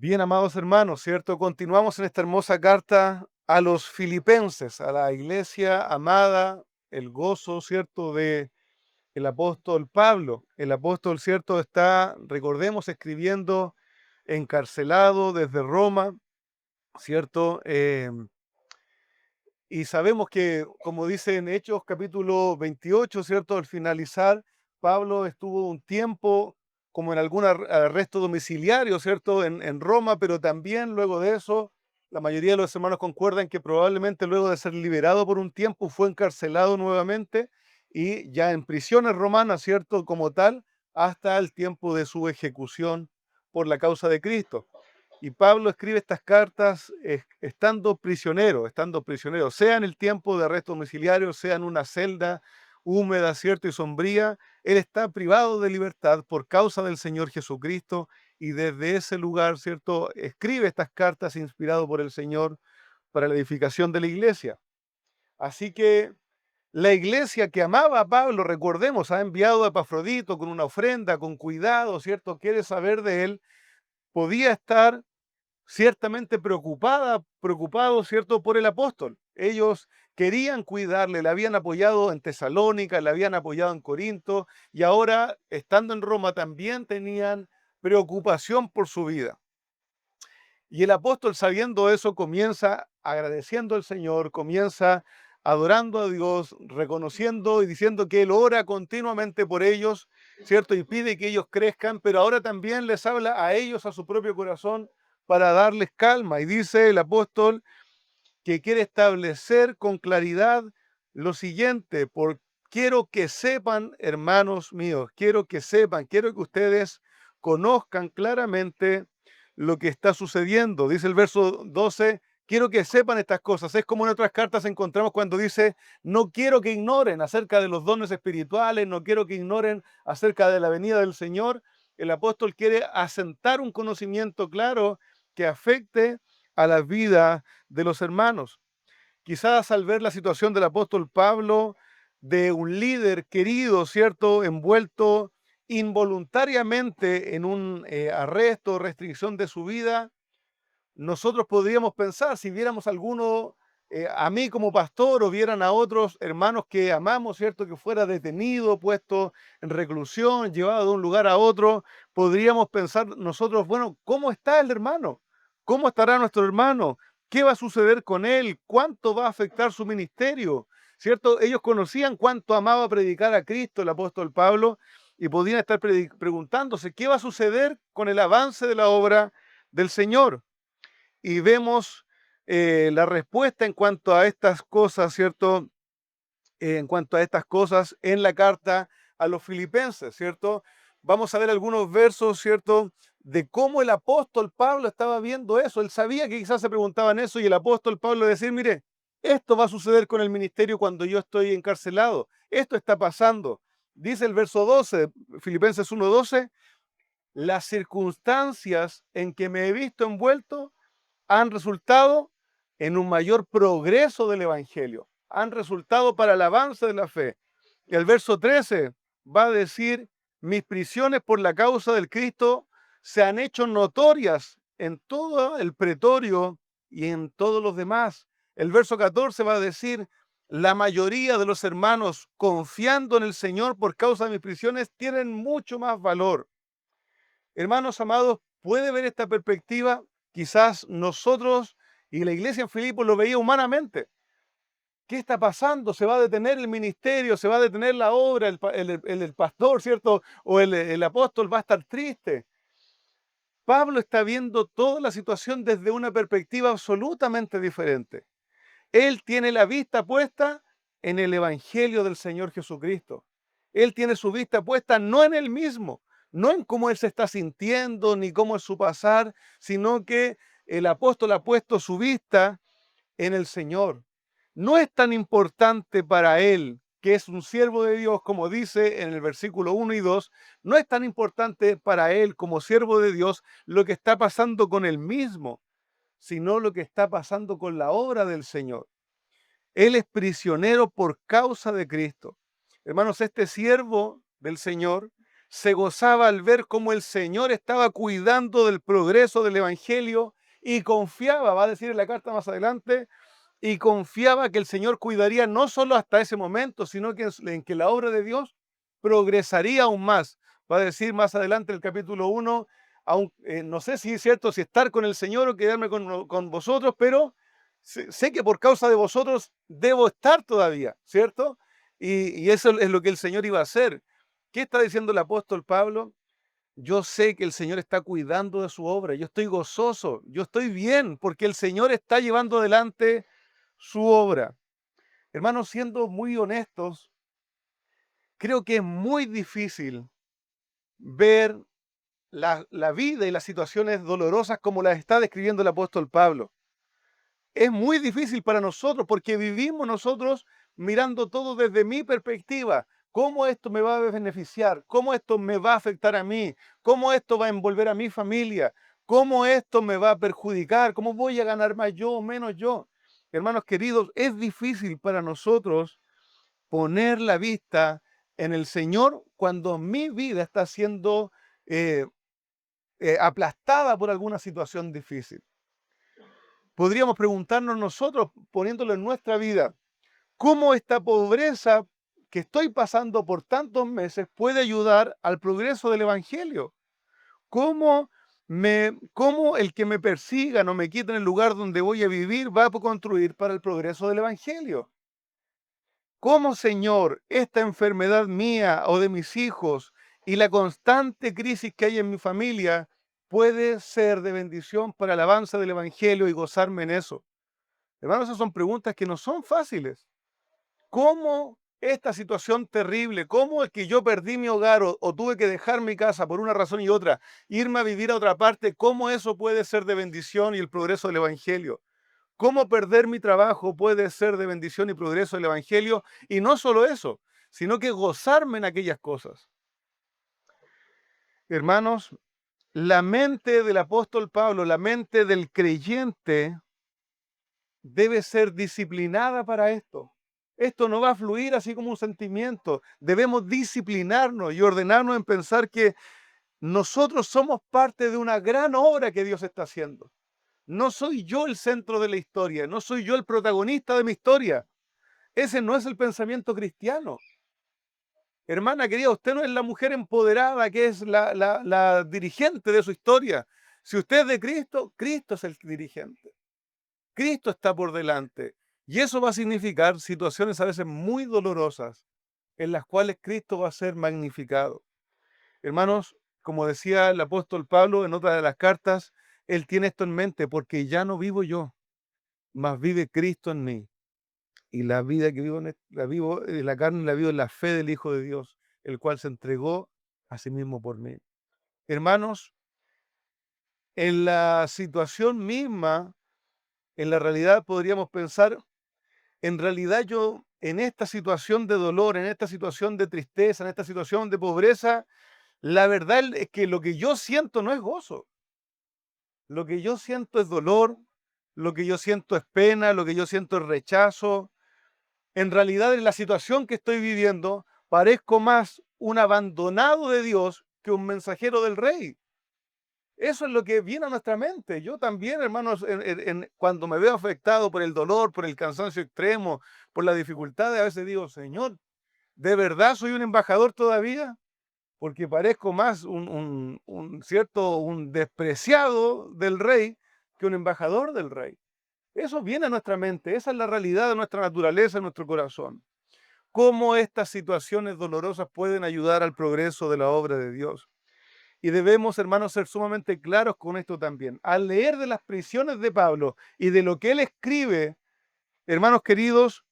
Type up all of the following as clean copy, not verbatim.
Bien, amados hermanos, ¿cierto? Continuamos en esta hermosa carta a los filipenses, a la iglesia amada, el gozo, ¿cierto? De el apóstol Pablo. El apóstol, ¿cierto? Está, recordemos, escribiendo encarcelado desde Roma, ¿cierto? Y sabemos que, como dice en Hechos capítulo 28, ¿cierto? Al finalizar, Pablo estuvo un tiempo como en algún arresto domiciliario, ¿cierto? En Roma, pero también luego de eso, la mayoría de los hermanos concuerdan que probablemente luego de ser liberado por un tiempo fue encarcelado nuevamente y ya en prisiones romanas, ¿cierto? Como tal, hasta el tiempo de su ejecución por la causa de Cristo. Y Pablo escribe estas cartas estando prisionero, sea en el tiempo de arresto domiciliario, sea en una celda húmeda, cierto, y sombría. Él está privado de libertad por causa del Señor Jesucristo y desde ese lugar, cierto, escribe estas cartas inspirado por el Señor para la edificación de la iglesia. Así que la iglesia que amaba a Pablo, recordemos, ha enviado a Epafrodito con una ofrenda, con cuidado, cierto, quiere saber de él, podía estar ciertamente preocupado, ¿cierto?, por el apóstol. Ellos querían cuidarle, le habían apoyado en Tesalónica, le habían apoyado en Corinto y ahora, estando en Roma, también tenían preocupación por su vida. Y el apóstol, sabiendo eso, comienza agradeciendo al Señor, comienza adorando a Dios, reconociendo y diciendo que Él ora continuamente por ellos, ¿cierto? Y pide que ellos crezcan, pero ahora también les habla a ellos, a su propio corazón, para darles calma. Y dice el apóstol que quiere establecer con claridad lo siguiente: quiero que sepan, hermanos míos, quiero que sepan, quiero que ustedes conozcan claramente lo que está sucediendo. Dice el verso 12, quiero que sepan estas cosas. Es como en otras cartas encontramos cuando dice, no quiero que ignoren acerca de los dones espirituales, no quiero que ignoren acerca de la venida del Señor. El apóstol quiere asentar un conocimiento claro que afecte a la vida de los hermanos. Quizás al ver la situación del apóstol Pablo, de un líder querido, ¿cierto?, envuelto involuntariamente en un arresto, restricción de su vida, nosotros podríamos pensar, si viéramos a alguno, a mí como pastor, o vieran a otros hermanos que amamos, ¿cierto?, que fuera detenido, puesto en reclusión, llevado de un lugar a otro, podríamos pensar nosotros, bueno, ¿cómo está el hermano? ¿Cómo estará nuestro hermano? ¿Qué va a suceder con él? ¿Cuánto va a afectar su ministerio? ¿Cierto? Ellos conocían cuánto amaba predicar a Cristo el apóstol Pablo y podían estar preguntándose qué va a suceder con el avance de la obra del Señor. Y vemos la respuesta en cuanto a estas cosas, ¿cierto? En cuanto a estas cosas en la carta a los filipenses, ¿cierto? Vamos a ver algunos versos, ¿cierto? De cómo el apóstol Pablo estaba viendo eso. Él sabía que quizás se preguntaban eso y el apóstol Pablo decía, mire, esto va a suceder con el ministerio cuando yo estoy encarcelado. Esto está pasando. Dice el verso 12, Filipenses 1:12, las circunstancias en que me he visto envuelto han resultado en un mayor progreso del Evangelio, han resultado para el avance de la fe. Y el verso 13 va a decir, mis prisiones por la causa del Cristo se han hecho notorias en todo el pretorio y en todos los demás. El verso 14 va a decir, la mayoría de los hermanos, confiando en el Señor por causa de mis prisiones, tienen mucho más valor. Hermanos amados, puede ver esta perspectiva. Quizás nosotros y la iglesia en Filipos lo veía humanamente. ¿Qué está pasando? ¿Se va a detener el ministerio? ¿Se va a detener la obra? El pastor, ¿cierto? O el apóstol va a estar triste. Pablo está viendo toda la situación desde una perspectiva absolutamente diferente. Él tiene la vista puesta en el Evangelio del Señor Jesucristo. Él tiene su vista puesta no en él mismo, no en cómo él se está sintiendo, ni cómo es su pasar, sino que el apóstol ha puesto su vista en el Señor. No es tan importante para él, que es un siervo de Dios, como dice en el versículo 1 y 2, no es tan importante para él como siervo de Dios lo que está pasando con él mismo, sino lo que está pasando con la obra del Señor. Él es prisionero por causa de Cristo. Hermanos, este siervo del Señor se gozaba al ver cómo el Señor estaba cuidando del progreso del Evangelio y confiaba, va a decir en la carta más adelante, y confiaba que el Señor cuidaría no solo hasta ese momento, sino que en que la obra de Dios progresaría aún más. Va a decir más adelante el capítulo 1, aun, no sé si es cierto, si estar con el Señor o quedarme con vosotros, pero sé que por causa de vosotros debo estar todavía, ¿cierto? Y eso es lo que el Señor iba a hacer. ¿Qué está diciendo el apóstol Pablo? Yo sé que el Señor está cuidando de su obra, yo estoy gozoso, yo estoy bien, porque el Señor está llevando adelante su obra. Hermanos, siendo muy honestos, creo que es muy difícil ver la vida y las situaciones dolorosas como las está describiendo el apóstol Pablo. Es muy difícil para nosotros porque vivimos nosotros mirando todo desde mi perspectiva. ¿Cómo esto me va a beneficiar? ¿Cómo esto me va a afectar a mí? ¿Cómo esto va a envolver a mi familia? ¿Cómo esto me va a perjudicar? ¿Cómo voy a ganar más yo o menos yo? Hermanos queridos, es difícil para nosotros poner la vista en el Señor cuando mi vida está siendo eh, aplastada por alguna situación difícil. Podríamos preguntarnos nosotros, poniéndolo en nuestra vida, ¿cómo esta pobreza que estoy pasando por tantos meses puede ayudar al progreso del Evangelio? ¿Cómo, cómo el que me persigan o me quiten el lugar donde voy a vivir va a construir para el progreso del Evangelio? ¿Cómo, Señor, esta enfermedad mía o de mis hijos y la constante crisis que hay en mi familia puede ser de bendición para el avance del Evangelio y gozarme en eso? Hermanos, esas son preguntas que no son fáciles. ¿Cómo esta situación terrible, cómo es que yo perdí mi hogar o tuve que dejar mi casa por una razón y otra, irme a vivir a otra parte, cómo eso puede ser de bendición y el progreso del Evangelio? ¿Cómo perder mi trabajo puede ser de bendición y progreso del Evangelio? Y no solo eso, sino que gozarme en aquellas cosas. Hermanos, la mente del apóstol Pablo, la mente del creyente, debe ser disciplinada para esto. Esto no va a fluir así como un sentimiento. Debemos disciplinarnos y ordenarnos en pensar que nosotros somos parte de una gran obra que Dios está haciendo. No soy yo el centro de la historia, no soy yo el protagonista de mi historia. Ese no es el pensamiento cristiano. Hermana querida, usted no es la mujer empoderada que es la dirigente de su historia. Si usted es de Cristo, Cristo es el dirigente. Cristo está por delante. Y eso va a significar situaciones a veces muy dolorosas en las cuales Cristo va a ser magnificado. Hermanos, como decía el apóstol Pablo en otra de las cartas, él tiene esto en mente, porque ya no vivo yo, mas vive Cristo en mí. Y la vida que vivo, la vivo en la carne, la vivo en la fe del Hijo de Dios, el cual se entregó a sí mismo por mí. Hermanos, en la situación misma, en la realidad podríamos pensar, en realidad yo en esta situación de dolor, en esta situación de tristeza, en esta situación de pobreza, la verdad es que lo que yo siento no es gozo. Lo que yo siento es dolor, lo que yo siento es pena, lo que yo siento es rechazo. En realidad, en la situación que estoy viviendo, parezco más un abandonado de Dios que un mensajero del rey. Eso es lo que viene a nuestra mente. Yo también, hermanos, cuando me veo afectado por el dolor, por el cansancio extremo, por la dificultad, a veces digo, Señor, ¿de verdad soy un embajador todavía? Porque parezco más un despreciado del rey que un embajador del rey. Eso viene a nuestra mente, esa es la realidad de nuestra naturaleza, de nuestro corazón. Cómo estas situaciones dolorosas pueden ayudar al progreso de la obra de Dios. Y debemos, hermanos, ser sumamente claros con esto también. Al leer de las prisiones de Pablo y de lo que él escribe, hermanos queridos,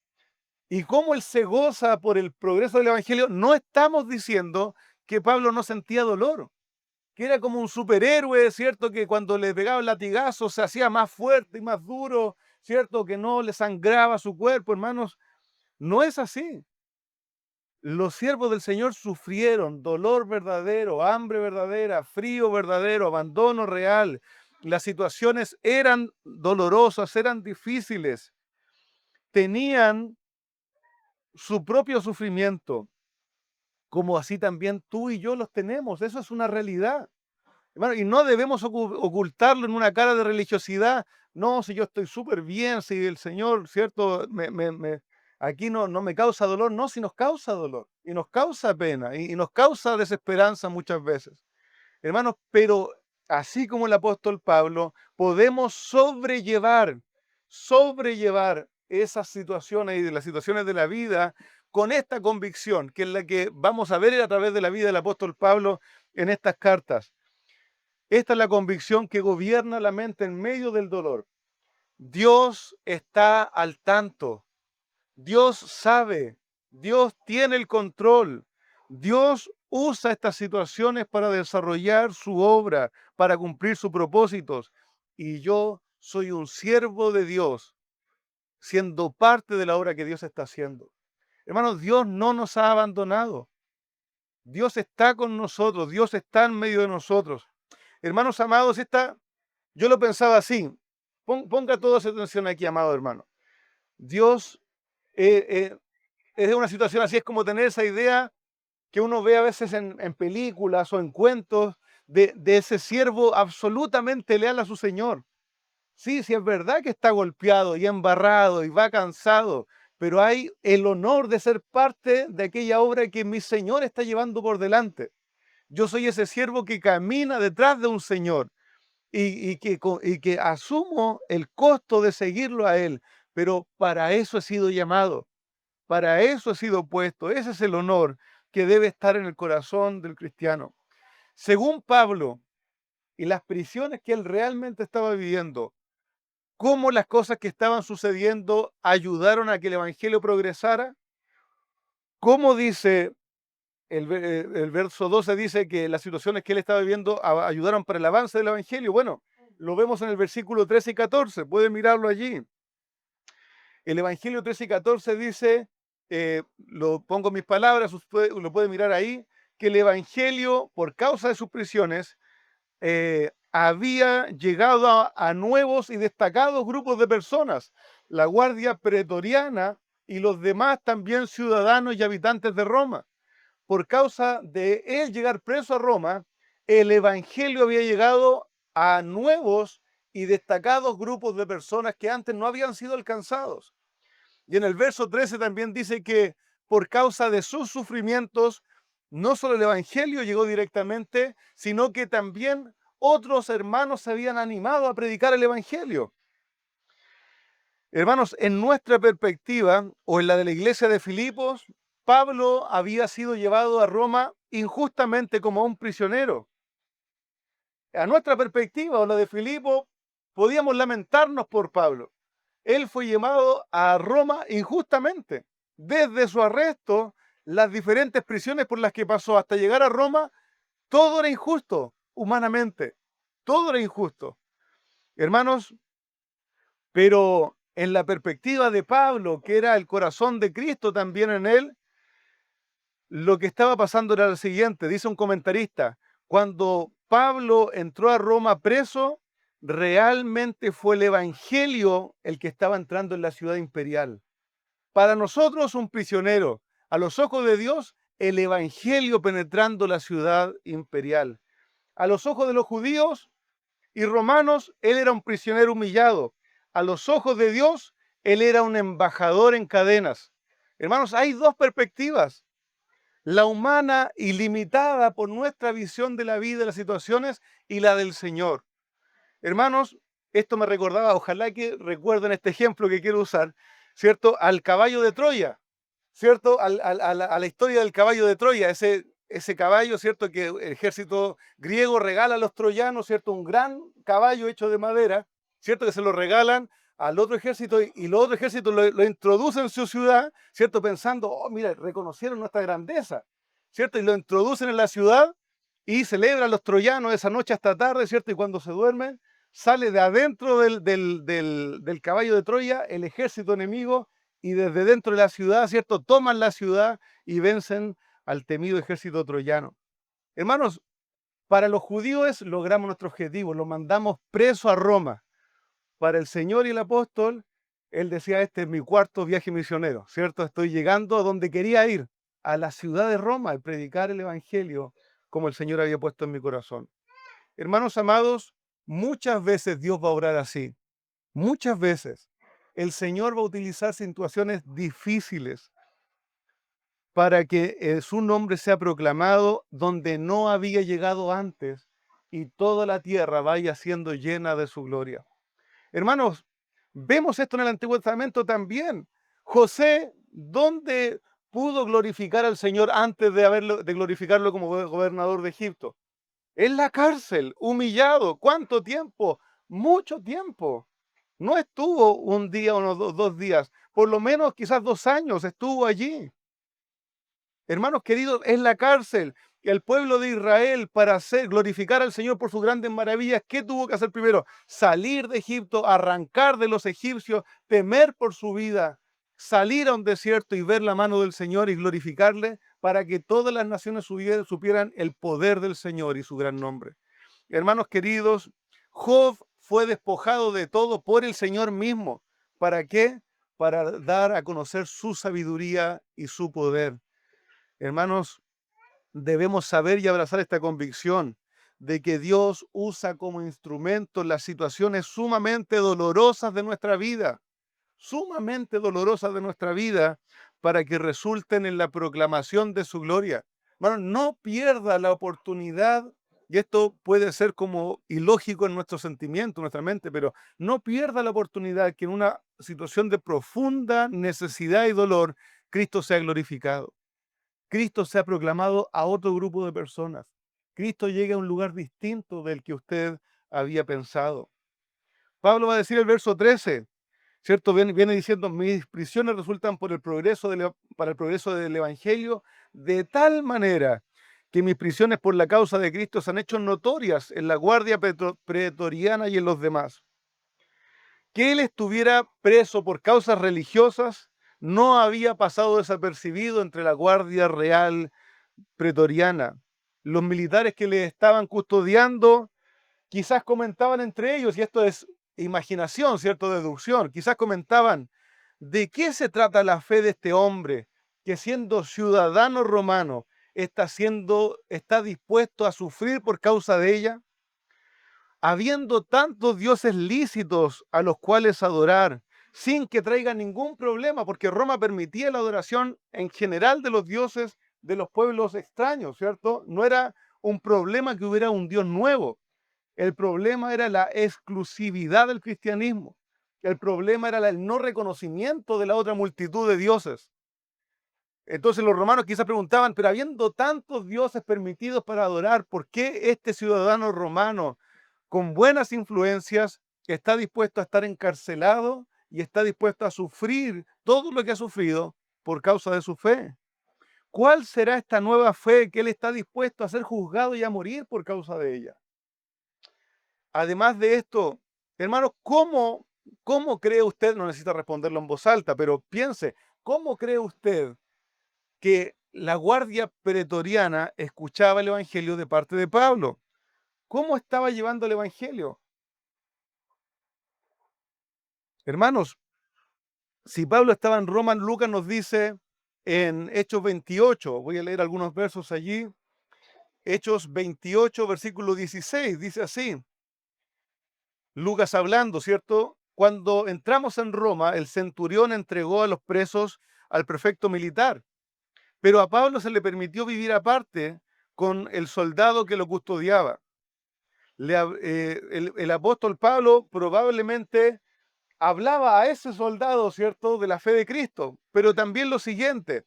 y cómo él se goza por el progreso del Evangelio, no estamos diciendo que Pablo no sentía dolor, que era como un superhéroe, ¿cierto? Que cuando le pegaba el latigazo se hacía más fuerte y más duro, ¿cierto? Que no le sangraba su cuerpo, hermanos. No es así. Los siervos del Señor sufrieron dolor verdadero, hambre verdadera, frío verdadero, abandono real. Las situaciones eran dolorosas, eran difíciles, tenían su propio sufrimiento. como así también tú y yo los tenemos. Eso es una realidad. Hermano, y no debemos ocultarlo en una cara de religiosidad. No, si yo estoy súper bien, si el Señor, ¿cierto? Aquí no me causa dolor. No, si nos causa dolor y nos causa pena y nos causa desesperanza muchas veces. Hermanos, pero así como el apóstol Pablo, podemos sobrellevar esas situaciones y de las situaciones de la vida con esta convicción, que es la que vamos a ver a través de la vida del apóstol Pablo en estas cartas. Esta es la convicción que gobierna la mente en medio del dolor. Dios está al tanto. Dios sabe. Dios tiene el control. Dios usa estas situaciones para desarrollar su obra, para cumplir sus propósitos. Y yo soy un siervo de Dios, siendo parte de la obra que Dios está haciendo. Hermanos, Dios no nos ha abandonado. Dios está con nosotros. Dios está en medio de nosotros. Hermanos amados, yo lo pensaba así. Ponga toda esa atención aquí, amado hermano. Dios, es una situación así, es como tener esa idea que uno ve a veces en películas o en cuentos de ese siervo absolutamente leal a su Señor. Sí, sí es verdad que está golpeado y embarrado y va cansado, pero hay el honor de ser parte de aquella obra que mi Señor está llevando por delante. Yo soy ese siervo que camina detrás de un Señor y que asumo el costo de seguirlo a Él, pero para eso he sido llamado, para eso he sido puesto. Ese es el honor que debe estar en el corazón del cristiano. Según Pablo y las prisiones que él realmente estaba viviendo, cómo las cosas que estaban sucediendo ayudaron a que el evangelio progresara, cómo dice el verso 12 dice que las situaciones que él estaba viviendo ayudaron para el avance del evangelio. Bueno, lo vemos en el versículo 13 y 14, pueden mirarlo allí. El evangelio 13 y 14 dice, lo pongo en mis palabras, usted lo puede mirar ahí, que el evangelio, por causa de sus prisiones, había llegado a nuevos y destacados grupos de personas, la guardia pretoriana y los demás también ciudadanos y habitantes de Roma. Por causa de él llegar preso a Roma, el evangelio había llegado a nuevos y destacados grupos de personas que antes no habían sido alcanzados. Y en el verso 13 también dice que por causa de sus sufrimientos, no solo el evangelio llegó directamente, sino que también otros hermanos se habían animado a predicar el evangelio. Hermanos, en nuestra perspectiva, o en la de la iglesia de Filipos, Pablo había sido llevado a Roma injustamente como un prisionero. A nuestra perspectiva, o la de Filipos, podíamos lamentarnos por Pablo. Él fue llevado a Roma injustamente. Desde su arresto, las diferentes prisiones por las que pasó hasta llegar a Roma, todo era injusto, humanamente. Todo era injusto. Hermanos, pero en la perspectiva de Pablo, que era el corazón de Cristo también en él, lo que estaba pasando era lo siguiente, dice un comentarista, cuando Pablo entró a Roma preso, realmente fue el evangelio el que estaba entrando en la ciudad imperial. Para nosotros un prisionero, a los ojos de Dios, el evangelio penetrando la ciudad imperial. A los ojos de los judíos y romanos, él era un prisionero humillado. A los ojos de Dios, él era un embajador en cadenas. Hermanos, hay dos perspectivas. La humana y limitada por nuestra visión de la vida, de las situaciones, y la del Señor. Hermanos, esto me recordaba, ojalá que recuerden este ejemplo que quiero usar, ¿cierto? Al caballo de Troya, ¿cierto? A la historia del caballo de Troya, ese caballo, ¿cierto? Que el ejército griego regala a los troyanos, ¿cierto? Un gran caballo hecho de madera, ¿cierto? Que se lo regalan al otro ejército y los otros ejércitos lo introducen en su ciudad, ¿cierto? Pensando, oh, mira, reconocieron nuestra grandeza, ¿cierto? Y lo introducen en la ciudad y celebran los troyanos esa noche hasta tarde, ¿cierto? Y cuando se duermen, sale de adentro del caballo de Troya el ejército enemigo y desde dentro de la ciudad, ¿cierto? Toman la ciudad y vencen al temido ejército troyano. Hermanos, para los judíos logramos nuestro objetivo, lo mandamos preso a Roma. Para el Señor y el apóstol, él decía, este es mi cuarto viaje misionero, ¿cierto? Estoy llegando a donde quería ir, a la ciudad de Roma y predicar el Evangelio como el Señor había puesto en mi corazón. Hermanos amados, muchas veces Dios va a obrar así. Muchas veces el Señor va a utilizar situaciones difíciles para que su nombre sea proclamado donde no había llegado antes y toda la tierra vaya siendo llena de su gloria. Hermanos, vemos esto en el Antiguo Testamento también. José, ¿dónde pudo glorificar al Señor antes de glorificarlo como gobernador de Egipto? En la cárcel, humillado. ¿Cuánto tiempo? Mucho tiempo. No estuvo un día o 2 días, por lo menos quizás 2 años estuvo allí. Hermanos queridos, es la cárcel. El pueblo de Israel, para glorificar al Señor por sus grandes maravillas, ¿qué tuvo que hacer primero? Salir de Egipto, arrancar de los egipcios, temer por su vida, salir a un desierto y ver la mano del Señor y glorificarle para que todas las naciones supieran el poder del Señor y su gran nombre. Hermanos queridos, Job fue despojado de todo por el Señor mismo. ¿Para qué? Para dar a conocer su sabiduría y su poder. Hermanos, debemos saber y abrazar esta convicción de que Dios usa como instrumento las situaciones sumamente dolorosas de nuestra vida, sumamente dolorosas de nuestra vida, para que resulten en la proclamación de su gloria. Hermano, no pierda la oportunidad, y esto puede ser como ilógico en nuestro sentimiento, en nuestra mente, pero no pierda la oportunidad que en una situación de profunda necesidad y dolor, Cristo sea glorificado. Cristo se ha proclamado a otro grupo de personas. Cristo llega a un lugar distinto del que usted había pensado. Pablo va a decir el verso 13, ¿cierto? Viene diciendo, mis prisiones resultan para el progreso del Evangelio, de tal manera que mis prisiones por la causa de Cristo se han hecho notorias en la guardia pretoriana y en los demás. Que él estuviera preso por causas religiosas no había pasado desapercibido entre la guardia real pretoriana. Los militares que le estaban custodiando quizás comentaban entre ellos, y esto es imaginación, ¿cierto? Deducción, quizás comentaban, ¿de qué se trata la fe de este hombre que siendo ciudadano romano está dispuesto a sufrir por causa de ella? Habiendo tantos dioses lícitos a los cuales adorar, sin que traiga ningún problema, porque Roma permitía la adoración en general de los dioses de los pueblos extraños, ¿cierto? No era un problema que hubiera un Dios nuevo. El problema era la exclusividad del cristianismo. El problema era el no reconocimiento de la otra multitud de dioses. Entonces los romanos quizás preguntaban, pero habiendo tantos dioses permitidos para adorar, ¿por qué este ciudadano romano con buenas influencias está dispuesto a estar encarcelado y está dispuesto a sufrir todo lo que ha sufrido por causa de su fe? ¿Cuál será esta nueva fe que él está dispuesto a ser juzgado y a morir por causa de ella? Además de esto, hermanos, ¿cómo cree usted? No necesita responderlo en voz alta, pero piense, ¿cómo cree usted que la guardia pretoriana escuchaba el Evangelio de parte de Pablo? ¿Cómo estaba llevando el Evangelio? Hermanos, si Pablo estaba en Roma, Lucas nos dice en Hechos 28, voy a leer algunos versos allí, Hechos 28, versículo 16, dice así, Lucas hablando, ¿cierto? Cuando entramos en Roma, el centurión entregó a los presos al prefecto militar, pero a Pablo se le permitió vivir aparte con el soldado que lo custodiaba. El apóstol Pablo probablemente hablaba a ese soldado, ¿cierto?, de la fe de Cristo, pero también lo siguiente,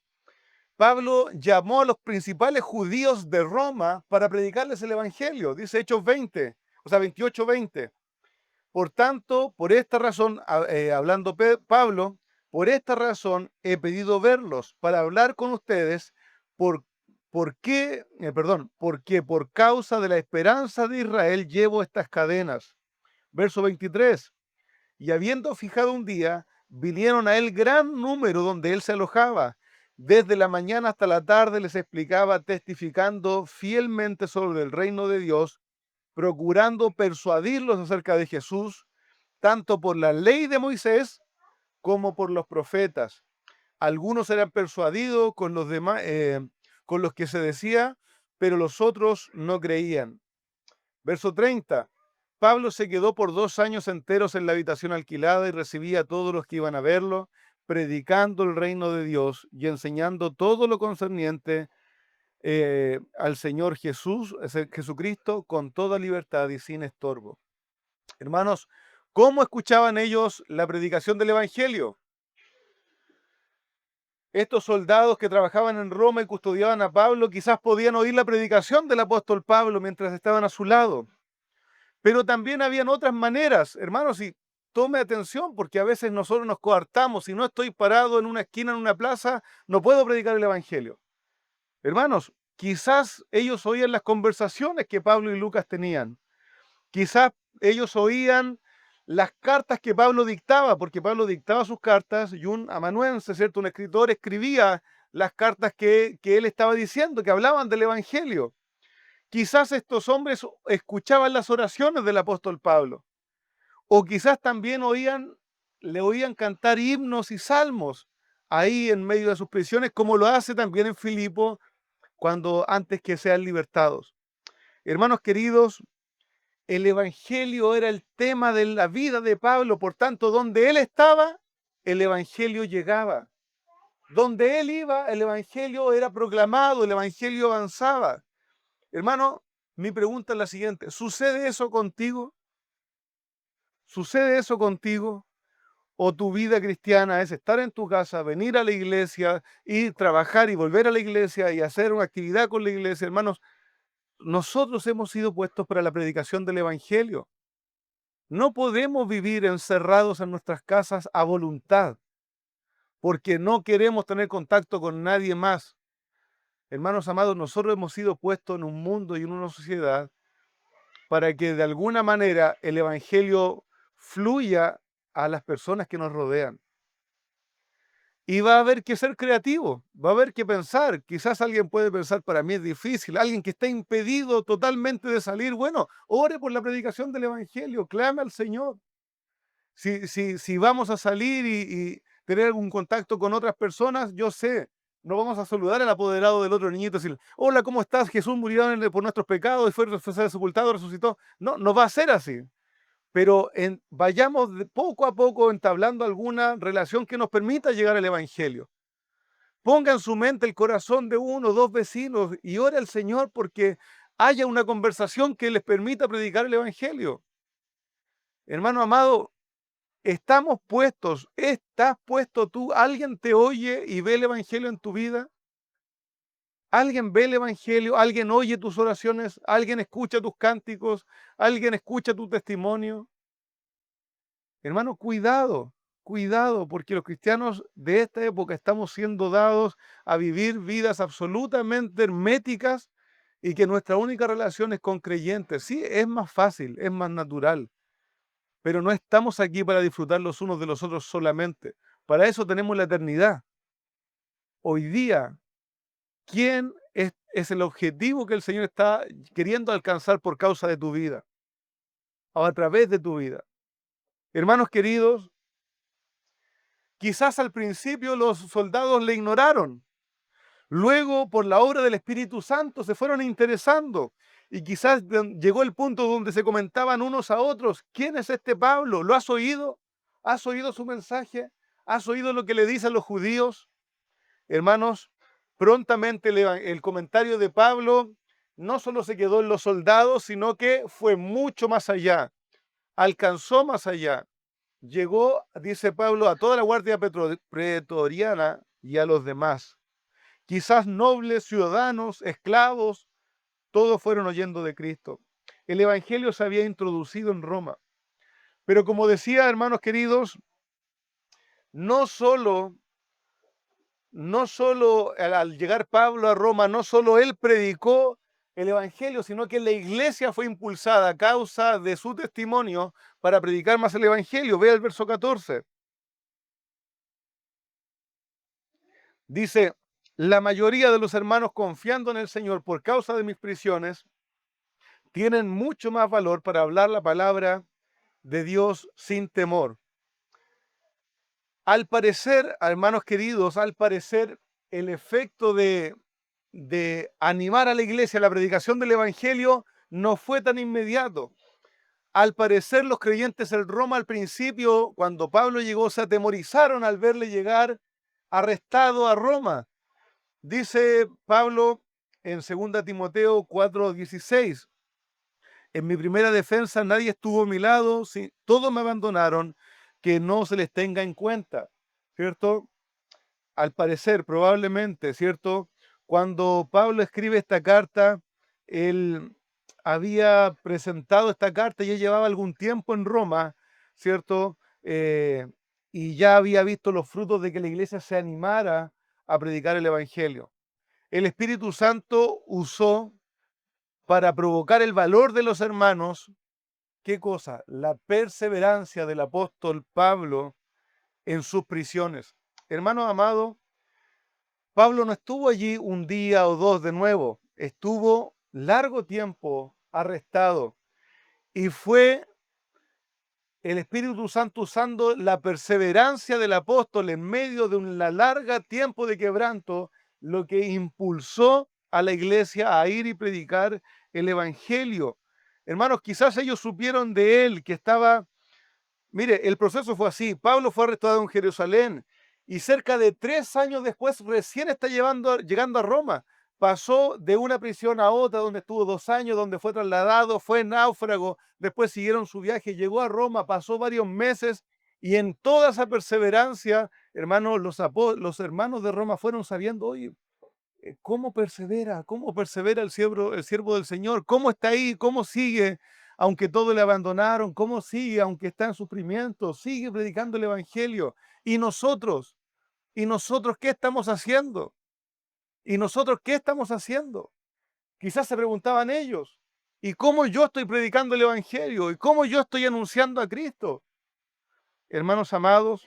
Pablo llamó a los principales judíos de Roma para predicarles el Evangelio, dice Hechos 20, o sea, 28, 20. Por tanto, por esta razón, hablando Pablo, por esta razón he pedido verlos para hablar con ustedes por, porque por causa de la esperanza de Israel llevo estas cadenas. Verso 23. Y habiendo fijado un día, vinieron a él gran número donde él se alojaba. Desde la mañana hasta la tarde les explicaba, testificando fielmente sobre el reino de Dios, procurando persuadirlos acerca de Jesús, tanto por la ley de Moisés como por los profetas. Algunos eran persuadidos con los demás, con los que se decía, pero los otros no creían. Verso 30. Pablo se quedó por 2 años enteros en la habitación alquilada y recibía a todos los que iban a verlo, predicando el reino de Dios y enseñando todo lo concerniente al Señor Jesús, Jesucristo, con toda libertad y sin estorbo. Hermanos, ¿cómo escuchaban ellos la predicación del Evangelio? Estos soldados que trabajaban en Roma y custodiaban a Pablo quizás podían oír la predicación del apóstol Pablo mientras estaban a su lado. Pero también habían otras maneras, hermanos, y tome atención porque a veces nosotros nos coartamos. Si no estoy parado en una esquina, en una plaza, no puedo predicar el Evangelio. Hermanos, quizás ellos oían las conversaciones que Pablo y Lucas tenían. Quizás ellos oían las cartas que Pablo dictaba, porque Pablo dictaba sus cartas y un amanuense, ¿cierto? Un escritor escribía las cartas que él estaba diciendo, que hablaban del Evangelio. Quizás estos hombres escuchaban las oraciones del apóstol Pablo, o quizás también le oían cantar himnos y salmos ahí en medio de sus prisiones, como lo hace también en Filipo, cuando antes que sean libertados. Hermanos queridos, el Evangelio era el tema de la vida de Pablo, por tanto, donde él estaba, el Evangelio llegaba. Donde él iba, el Evangelio era proclamado, el Evangelio avanzaba. Hermano, mi pregunta es la siguiente: ¿sucede eso contigo? ¿Sucede eso contigo? ¿O tu vida cristiana es estar en tu casa, venir a la iglesia, y trabajar y volver a la iglesia y hacer una actividad con la iglesia? Hermanos, nosotros hemos sido puestos para la predicación del Evangelio. No podemos vivir encerrados en nuestras casas a voluntad, porque no queremos tener contacto con nadie más. Hermanos amados, nosotros hemos sido puestos en un mundo y en una sociedad para que de alguna manera el Evangelio fluya a las personas que nos rodean. Y va a haber que ser creativo, va a haber que pensar. Quizás alguien puede pensar, para mí es difícil, alguien que está impedido totalmente de salir. Bueno, ore por la predicación del Evangelio, clame al Señor. Si vamos a salir y tener algún contacto con otras personas, yo sé, no vamos a saludar al apoderado del otro niñito y decir, hola, ¿cómo estás? Jesús murió por nuestros pecados y fue sepultado, resucitó. No, no va a ser así. Pero vayamos poco a poco entablando alguna relación que nos permita llegar al Evangelio. Ponga en su mente el corazón de uno o dos vecinos y ore al Señor porque haya una conversación que les permita predicar el Evangelio. Hermano amado, estamos puestos, estás puesto tú, alguien te oye y ve el Evangelio en tu vida, alguien ve el Evangelio, alguien oye tus oraciones, alguien escucha tus cánticos, alguien escucha tu testimonio. Hermano, cuidado, cuidado, porque los cristianos de esta época estamos siendo dados a vivir vidas absolutamente herméticas y que nuestra única relación es con creyentes. Sí, es más fácil, es más natural, pero no estamos aquí para disfrutar los unos de los otros solamente. Para eso tenemos la eternidad. Hoy día, ¿quién es el objetivo que el Señor está queriendo alcanzar por causa de tu vida o a través de tu vida? Hermanos queridos, quizás al principio los soldados le ignoraron. Luego, por la obra del Espíritu Santo, se fueron interesando. Y quizás llegó el punto donde se comentaban unos a otros, ¿quién es este Pablo? ¿Lo has oído? ¿Has oído su mensaje? ¿Has oído lo que le dicen los judíos? Hermanos, prontamente el comentario de Pablo no solo se quedó en los soldados, sino que fue mucho más allá, alcanzó más allá. Llegó, dice Pablo, a toda la guardia pretoriana y a los demás. Quizás nobles, ciudadanos, esclavos, todos fueron oyendo de Cristo. El Evangelio se había introducido en Roma. Pero como decía, hermanos queridos, no solo al llegar Pablo a Roma, no solo él predicó el Evangelio, sino que la iglesia fue impulsada a causa de su testimonio para predicar más el Evangelio. Vea el verso 14. Dice, la mayoría de los hermanos, confiando en el Señor por causa de mis prisiones, tienen mucho más valor para hablar la palabra de Dios sin temor. Al parecer, hermanos queridos, al parecer el efecto de animar a la iglesia a la predicación del evangelio no fue tan inmediato. Al parecer los creyentes en Roma al principio, cuando Pablo llegó, se atemorizaron al verle llegar arrestado a Roma. Dice Pablo en 2 Timoteo 4:16, en mi primera defensa nadie estuvo a mi lado, todos me abandonaron, que no se les tenga en cuenta, ¿cierto? Al parecer, probablemente, ¿cierto? Cuando Pablo escribe esta carta, él había presentado esta carta y ya llevaba algún tiempo en Roma, ¿cierto? Y ya había visto los frutos de que la iglesia se animara a predicar el Evangelio. El Espíritu Santo usó para provocar el valor de los hermanos, ¿qué cosa? La perseverancia del apóstol Pablo en sus prisiones. Hermanos amados, Pablo no estuvo allí un día o dos de nuevo, estuvo largo tiempo arrestado y fue el Espíritu Santo usando la perseverancia del apóstol en medio de un largo tiempo de quebranto, lo que impulsó a la iglesia a ir y predicar el Evangelio. Hermanos, quizás ellos supieron de él que estaba. Mire, el proceso fue así. Pablo fue arrestado en Jerusalén y cerca de 3 años después recién está llegando a Roma. Pasó de una prisión a otra, donde estuvo 2 años, donde fue trasladado, fue náufrago, después siguieron su viaje, llegó a Roma, pasó varios meses y en toda esa perseverancia, hermanos, los hermanos de Roma fueron sabiendo, oye, cómo persevera el siervo del Señor, cómo está ahí, cómo sigue, aunque todo le abandonaron, cómo sigue, aunque está en sufrimiento, sigue predicando el Evangelio. Y nosotros, ¿qué estamos haciendo? ¿Y nosotros qué estamos haciendo? Quizás se preguntaban ellos, ¿y cómo yo estoy predicando el Evangelio? ¿Y cómo yo estoy anunciando a Cristo? Hermanos amados,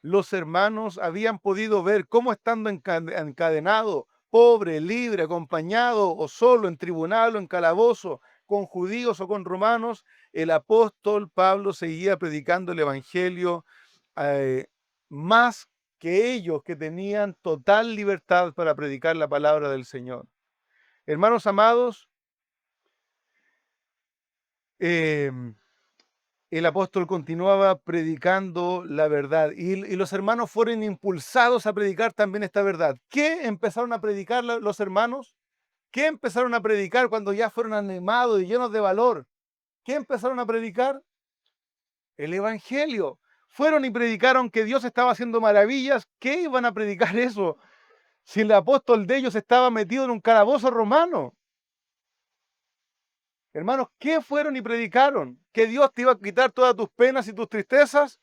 los hermanos habían podido ver cómo estando encadenado, pobre, libre, acompañado o solo en tribunal o en calabozo, con judíos o con romanos, el apóstol Pablo seguía predicando el evangelio, eh, más que ellos que tenían total libertad para predicar la palabra del Señor. Hermanos amados, em, el apóstol continuaba predicando la verdad y los hermanos fueron impulsados a predicar también esta verdad. ¿Qué empezaron a predicar los hermanos? ¿Qué empezaron a predicar cuando ya fueron animados y llenos de valor? ¿Qué empezaron a predicar? El Evangelio. Fueron y predicaron que Dios estaba haciendo maravillas. ¿Qué iban a predicar eso si el apóstol de ellos estaba metido en un calabozo romano? Hermanos, ¿qué fueron y predicaron? ¿Que Dios te iba a quitar todas tus penas y tus tristezas?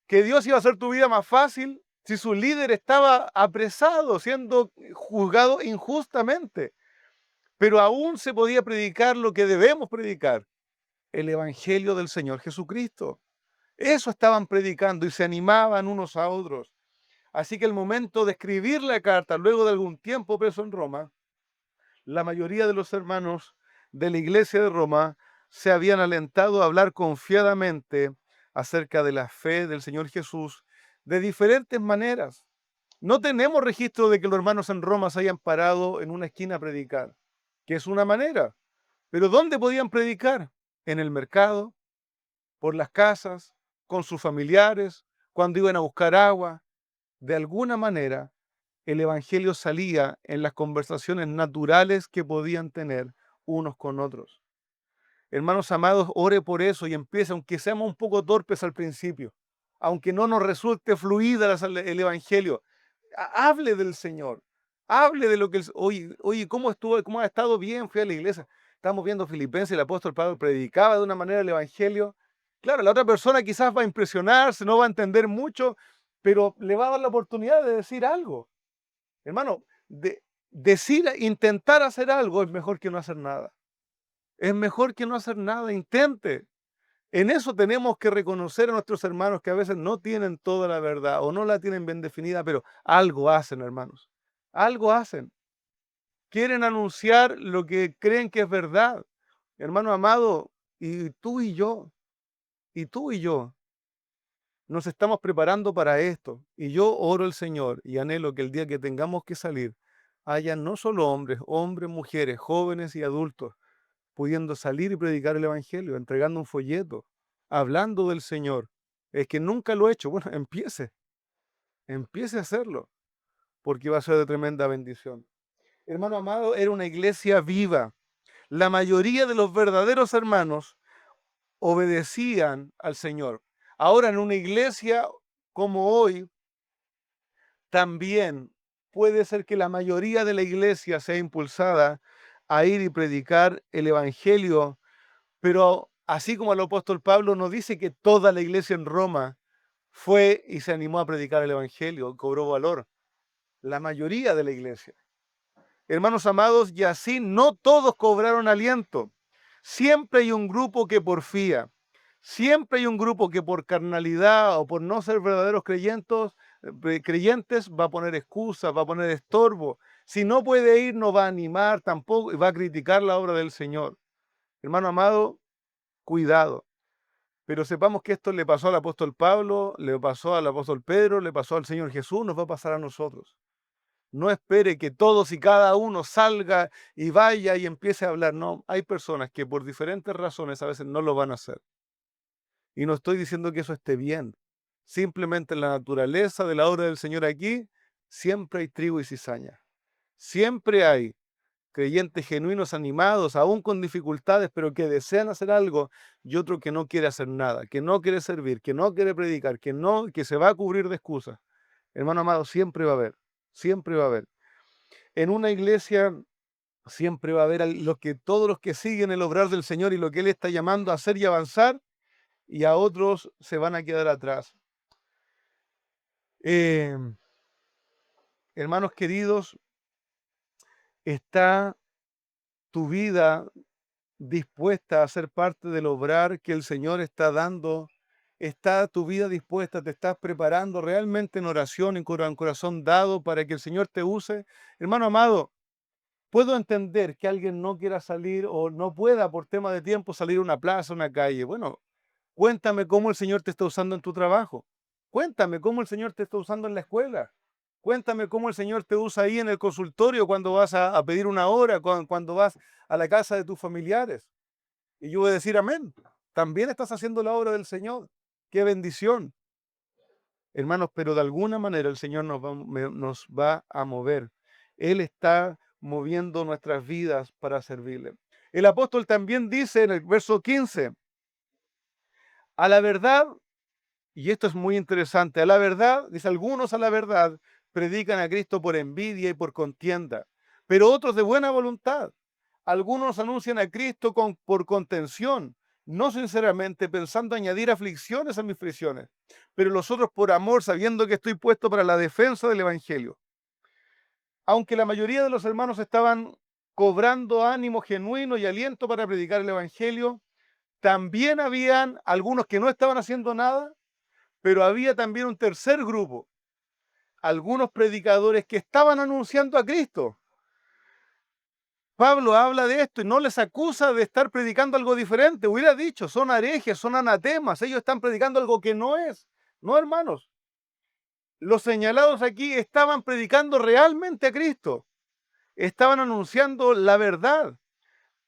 ¿Que Dios iba a hacer tu vida más fácil si su líder estaba apresado, siendo juzgado injustamente? Pero aún se podía predicar lo que debemos predicar, el Evangelio del Señor Jesucristo. Eso estaban predicando y se animaban unos a otros. Así que el momento de escribir la carta, luego de algún tiempo preso en Roma, la mayoría de los hermanos de la iglesia de Roma se habían alentado a hablar confiadamente acerca de la fe del Señor Jesús de diferentes maneras. No tenemos registro de que los hermanos en Roma se hayan parado en una esquina a predicar, que es una manera. Pero ¿dónde podían predicar? En el mercado, por las casas, con sus familiares, cuando iban a buscar agua. De alguna manera, el Evangelio salía en las conversaciones naturales que podían tener unos con otros. Hermanos amados, ore por eso y empiece, aunque seamos un poco torpes al principio, aunque no nos resulte fluida el Evangelio, hable del Señor, hable de lo que, oye, ¿cómo estuvo, cómo ha estado bien? Fui a la iglesia, estamos viendo Filipenses, el apóstol Pablo predicaba de una manera el Evangelio. Claro, la otra persona quizás va a impresionarse, no va a entender mucho, pero le va a dar la oportunidad de decir algo. Hermano, intentar hacer algo es mejor que no hacer nada. Es mejor que no hacer nada, intente. En eso tenemos que reconocer a nuestros hermanos que a veces no tienen toda la verdad o no la tienen bien definida, pero algo hacen, hermanos. Algo hacen. Quieren anunciar lo que creen que es verdad. Hermano amado, y tú y yo, y tú y yo, Nos estamos preparando para esto. Y yo oro al Señor y anhelo que el día que tengamos que salir, haya no solo hombres, hombres, mujeres, jóvenes y adultos, pudiendo salir y predicar el Evangelio, entregando un folleto, hablando del Señor. Es que nunca lo he hecho. Bueno, empiece a hacerlo, porque va a ser de tremenda bendición. Hermano amado, era una iglesia viva. La mayoría de los verdaderos hermanos obedecían al Señor. Ahora, en una iglesia como hoy, también puede ser que la mayoría de la iglesia sea impulsada a ir y predicar el Evangelio, pero así como el apóstol Pablo nos dice que toda la iglesia en Roma fue y se animó a predicar el Evangelio, cobró valor. La mayoría de la iglesia. Hermanos amados, y así no todos cobraron aliento. Siempre hay un grupo que porfía. Siempre hay un grupo que por carnalidad o por no ser verdaderos creyentes va a poner excusas, va a poner estorbo. Si no puede ir, no va a animar tampoco y va a criticar la obra del Señor. Hermano amado, cuidado. Pero sepamos que esto le pasó al apóstol Pablo, le pasó al apóstol Pedro, le pasó al Señor Jesús, nos va a pasar a nosotros. No espere que todos y cada uno salga y vaya y empiece a hablar. No, hay personas que por diferentes razones a veces no lo van a hacer. Y no estoy diciendo que eso esté bien. Simplemente en la naturaleza de la obra del Señor aquí, siempre hay trigo y cizaña. Siempre hay creyentes genuinos, animados, aún con dificultades, pero que desean hacer algo, y otro que no quiere hacer nada, que no quiere servir, que no quiere predicar, que se va a cubrir de excusas. Hermano amado, siempre va a haber, siempre va a haber. En una iglesia siempre va a haber todos los que siguen el obrar del Señor y lo que Él está llamando a hacer y avanzar, y a otros se van a quedar atrás. Eh, Hermanos queridos, ¿está tu vida dispuesta a ser parte del obrar que el Señor está dando? ¿Está tu vida dispuesta? ¿Te estás preparando realmente en oración, en corazón dado para que el Señor te use? Hermano amado, puedo entender que alguien no quiera salir o no pueda por tema de tiempo salir a una plaza, a una calle. Bueno, cuéntame cómo el Señor te está usando en tu trabajo. Cuéntame cómo el Señor te está usando en la escuela. Cuéntame cómo el Señor te usa ahí en el consultorio cuando vas a pedir una hora, cuando vas a la casa de tus familiares. Y yo voy a decir amén. También estás haciendo la obra del Señor. Qué bendición. Hermanos, pero de alguna manera el Señor nos va a mover. Él está moviendo nuestras vidas para servirle. El apóstol también dice en el verso 15, a la verdad, y esto es muy interesante, a la verdad, dice algunos a la verdad, predican a Cristo por envidia y por contienda, pero otros de buena voluntad. Algunos anuncian a Cristo por contención, no sinceramente, pensando añadir aflicciones a mis prisiones, pero los otros por amor, sabiendo que estoy puesto para la defensa del Evangelio. Aunque la mayoría de los hermanos estaban cobrando ánimo genuino y aliento para predicar el Evangelio, también habían algunos que no estaban haciendo nada, pero había también un tercer grupo, algunos predicadores que estaban anunciando a Cristo. Pablo habla de esto y no les acusa de estar predicando algo diferente. Hubiera dicho, son herejes, son anatemas, ellos están predicando algo que no es. No, hermanos. Los señalados aquí estaban predicando realmente a Cristo. Estaban anunciando la verdad,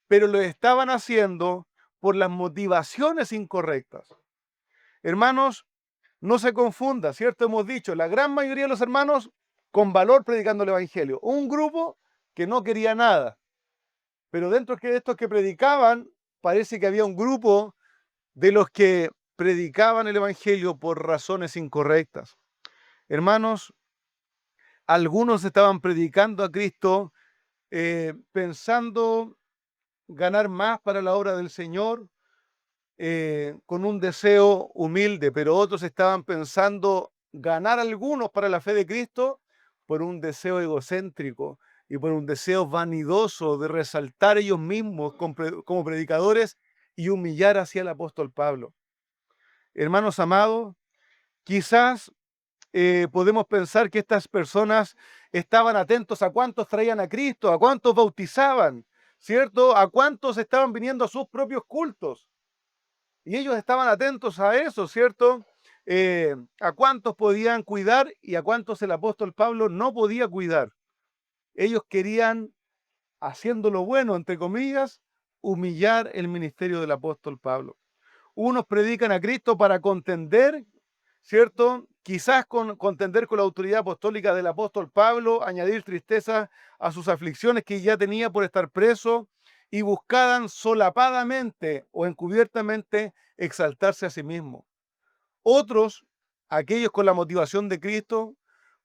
pero lo estaban haciendo por las motivaciones incorrectas. Hermanos, no se confunda, ¿cierto? Hemos dicho, la gran mayoría de los hermanos con valor predicando el Evangelio. Un grupo que no quería nada. Pero dentro de estos que predicaban, parece que había un grupo de los que predicaban el Evangelio por razones incorrectas. Hermanos, algunos estaban predicando a Cristo pensando ganar más para la obra del Señor, con un deseo humilde, pero otros estaban pensando ganar algunos para la fe de Cristo por un deseo egocéntrico y por un deseo vanidoso de resaltar ellos mismos como predicadores y humillar hacia el apóstol Pablo. Hermanos amados, quizás podemos pensar que estas personas estaban atentos a cuántos traían a Cristo, a cuántos bautizaban, ¿cierto? A cuántos estaban viniendo a sus propios cultos. Y ellos estaban atentos a eso, ¿cierto? a cuántos podían cuidar y a cuántos el apóstol Pablo no podía cuidar. Ellos querían, haciendo lo bueno, entre comillas, humillar el ministerio del apóstol Pablo. Unos predican a Cristo para contender, ¿cierto? Quizás contender con la autoridad apostólica del apóstol Pablo, añadir tristeza a sus aflicciones que ya tenía por estar preso y buscaban solapadamente o encubiertamente exaltarse a sí mismos. Otros, aquellos con la motivación de Cristo,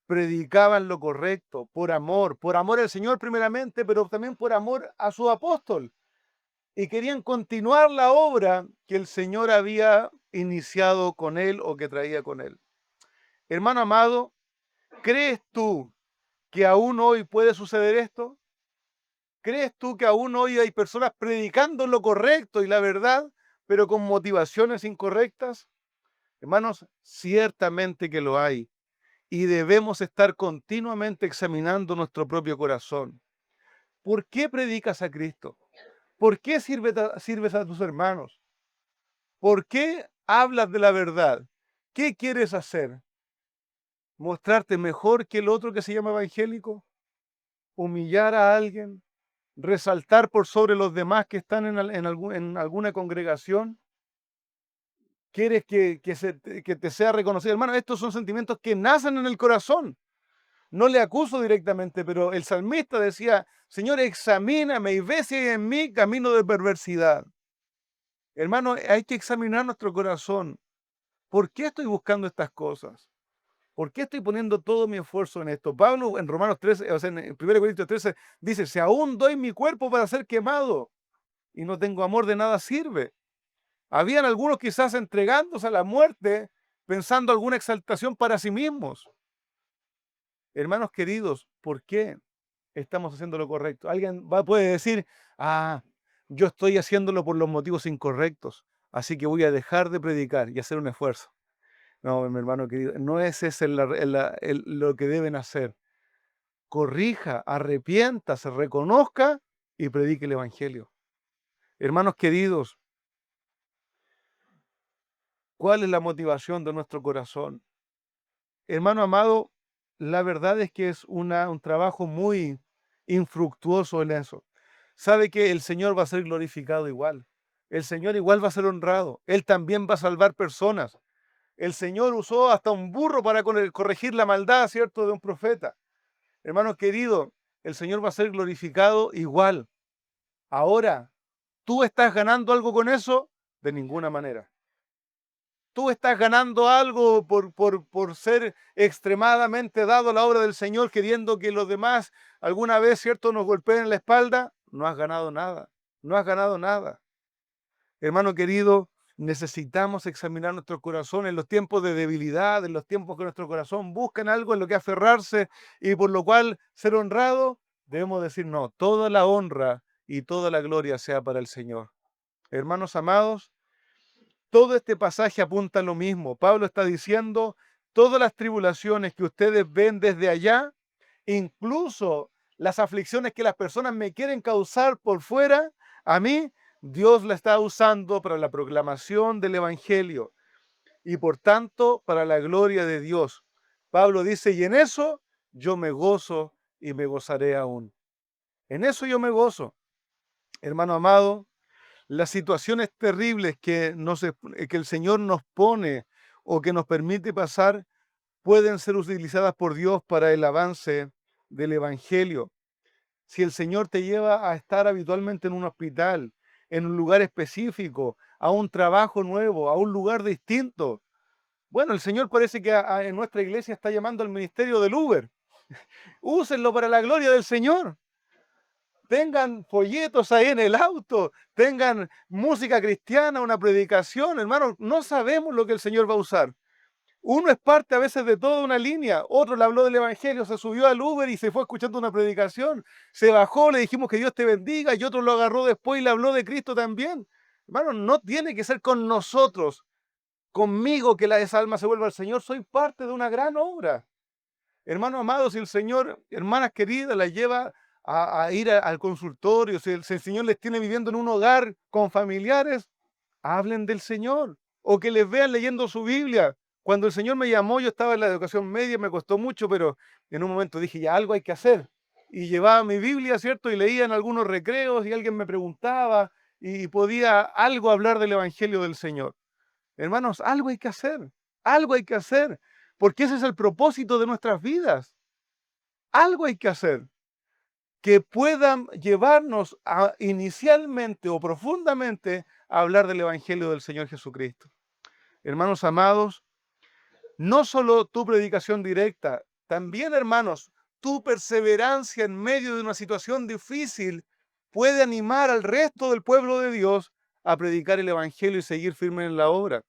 predicaban lo correcto, por amor al Señor primeramente, pero también por amor a su apóstol. Y querían continuar la obra que el Señor había iniciado con él o que traía con él. Hermano amado, ¿crees tú que aún hoy puede suceder esto? ¿Crees tú que aún hoy hay personas predicando lo correcto y la verdad, pero con motivaciones incorrectas? Hermanos, ciertamente que lo hay. Y debemos estar continuamente examinando nuestro propio corazón. ¿Por qué predicas a Cristo? ¿Por qué sirves a tus hermanos? ¿Por qué hablas de la verdad? ¿Qué quieres hacer? ¿Mostrarte mejor que el otro que se llama evangélico? ¿Humillar a alguien? ¿Resaltar por sobre los demás que están en alguna congregación? ¿Quieres que te sea reconocido? Hermano, estos son sentimientos que nacen en el corazón. No le acuso directamente, pero el salmista decía, Señor, examíname y ve si hay en mí camino de perversidad. Hermano, hay que examinar nuestro corazón. ¿Por qué estoy buscando estas cosas? ¿Por qué estoy poniendo todo mi esfuerzo en esto? Pablo en Romanos 13, o sea, en 1 Corintios 13, dice, si aún doy mi cuerpo para ser quemado y no tengo amor, de nada sirve. Habían algunos quizás entregándose a la muerte pensando alguna exaltación para sí mismos. Hermanos queridos, ¿por qué estamos haciendo lo correcto? Puede decir, yo estoy haciéndolo por los motivos incorrectos, así que voy a dejar de predicar y hacer un esfuerzo. No, mi hermano querido, no es ese lo que deben hacer. Corrija, arrepiéntase, reconozca y predique el Evangelio. Hermanos queridos, ¿cuál es la motivación de nuestro corazón? Hermano amado, la verdad es que es un trabajo muy infructuoso en eso. Sabe que el Señor va a ser glorificado igual. El Señor igual va a ser honrado. Él también va a salvar personas. El Señor usó hasta un burro para corregir la maldad, ¿cierto?, de un profeta. Hermano querido, el Señor va a ser glorificado igual. Ahora, ¿tú estás ganando algo con eso? De ninguna manera. ¿Tú estás ganando algo por ser extremadamente dado a la obra del Señor, queriendo que los demás alguna vez, ¿cierto?, nos golpeen la espalda? No has ganado nada. No has ganado nada. Hermano querido, necesitamos examinar nuestro corazón en los tiempos de debilidad, en los tiempos que nuestro corazón busca en algo en lo que aferrarse y por lo cual ser honrado. Debemos decir, no, toda la honra y toda la gloria sea para el Señor. Hermanos amados, todo este pasaje apunta a lo mismo. Pablo está diciendo, todas las tribulaciones que ustedes ven desde allá, incluso las aflicciones que las personas me quieren causar por fuera, a mí Dios la está usando para la proclamación del Evangelio y por tanto para la gloria de Dios. Pablo dice, y en eso yo me gozo y me gozaré aún. En eso yo me gozo. Hermano amado, las situaciones terribles que el Señor nos pone o que nos permite pasar pueden ser utilizadas por Dios para el avance del Evangelio. Si el Señor te lleva a estar habitualmente en un hospital, en un lugar específico, a un trabajo nuevo, a un lugar distinto, bueno, el Señor parece que en nuestra iglesia está llamando al ministerio del Uber. Úsenlo para la gloria del Señor. Tengan folletos ahí en el auto, tengan música cristiana, una predicación, hermano, no sabemos lo que el Señor va a usar. Uno es parte a veces de toda una línea, otro le habló del Evangelio, se subió al Uber y se fue escuchando una predicación, se bajó, le dijimos que Dios te bendiga y otro lo agarró después y le habló de Cristo también. Hermano, no tiene que ser con nosotros, conmigo que esa alma se vuelva al Señor, soy parte de una gran obra. Hermanos amados, si el Señor, hermanas queridas, las lleva a ir al consultorio, si el Señor les tiene viviendo en un hogar con familiares, hablen del Señor o que les vean leyendo su Biblia. Cuando el Señor me llamó, yo estaba en la educación media, me costó mucho, pero en un momento dije, ya algo hay que hacer. Y llevaba mi Biblia, ¿cierto? Y leía en algunos recreos y alguien me preguntaba y podía algo hablar del Evangelio del Señor. Hermanos, algo hay que hacer, porque ese es el propósito de nuestras vidas. Algo hay que hacer que puedan llevarnos a inicialmente o profundamente a hablar del Evangelio del Señor Jesucristo. Hermanos amados, no solo tu predicación directa, también, hermanos, tu perseverancia en medio de una situación difícil puede animar al resto del pueblo de Dios a predicar el Evangelio y seguir firme en la obra.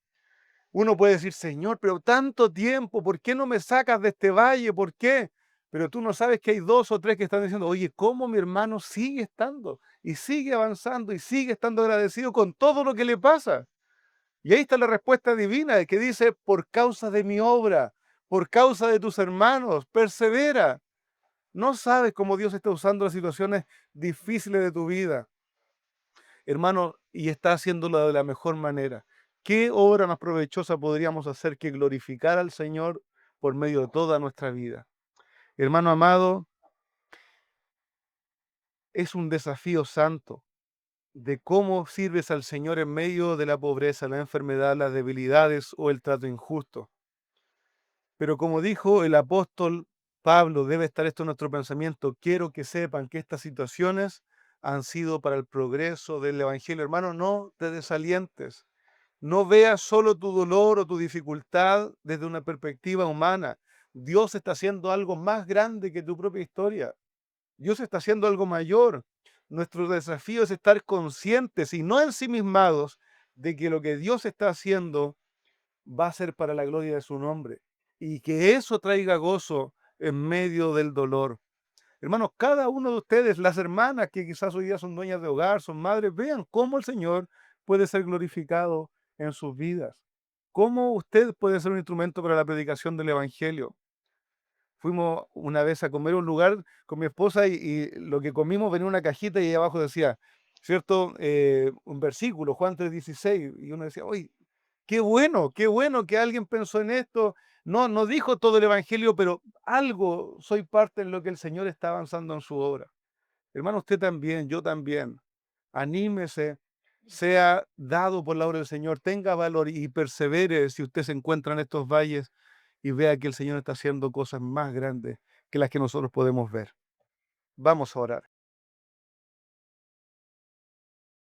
Uno puede decir, Señor, pero tanto tiempo, ¿por qué no me sacas de este valle? ¿Por qué? Pero tú no sabes que hay dos o tres que están diciendo, oye, ¿cómo mi hermano sigue estando? Y sigue avanzando y sigue estando agradecido con todo lo que le pasa. Y ahí está la respuesta divina que dice, por causa de mi obra, por causa de tus hermanos, persevera. No sabes cómo Dios está usando las situaciones difíciles de tu vida, hermano, y está haciéndolo de la mejor manera. ¿Qué obra más provechosa podríamos hacer que glorificar al Señor por medio de toda nuestra vida? Hermano amado, es un desafío santo de cómo sirves al Señor en medio de la pobreza, la enfermedad, las debilidades o el trato injusto. Pero como dijo el apóstol Pablo, debe estar esto en nuestro pensamiento. Quiero que sepan que estas situaciones han sido para el progreso del Evangelio. Hermano, no te desalientes. No veas solo tu dolor o tu dificultad desde una perspectiva humana. Dios está haciendo algo más grande que tu propia historia. Dios está haciendo algo mayor. Nuestro desafío es estar conscientes y no ensimismados de que lo que Dios está haciendo va a ser para la gloria de su nombre y que eso traiga gozo en medio del dolor. Hermanos, cada uno de ustedes, las hermanas que quizás hoy día son dueñas de hogar, son madres, vean cómo el Señor puede ser glorificado en sus vidas. Cómo usted puede ser un instrumento para la predicación del Evangelio. Fuimos una vez a comer a un lugar con mi esposa y lo que comimos venía en una cajita y ahí abajo decía, ¿cierto? Un versículo, Juan 3:16, y uno decía, oye, qué bueno que alguien pensó en esto. No, no dijo todo el Evangelio, pero algo soy parte en lo que el Señor está avanzando en su obra. Hermano, usted también, yo también. Anímese, sea dado por la obra del Señor, tenga valor y persevere si usted se encuentra en estos valles y vea que el Señor está haciendo cosas más grandes que las que nosotros podemos ver. Vamos a orar.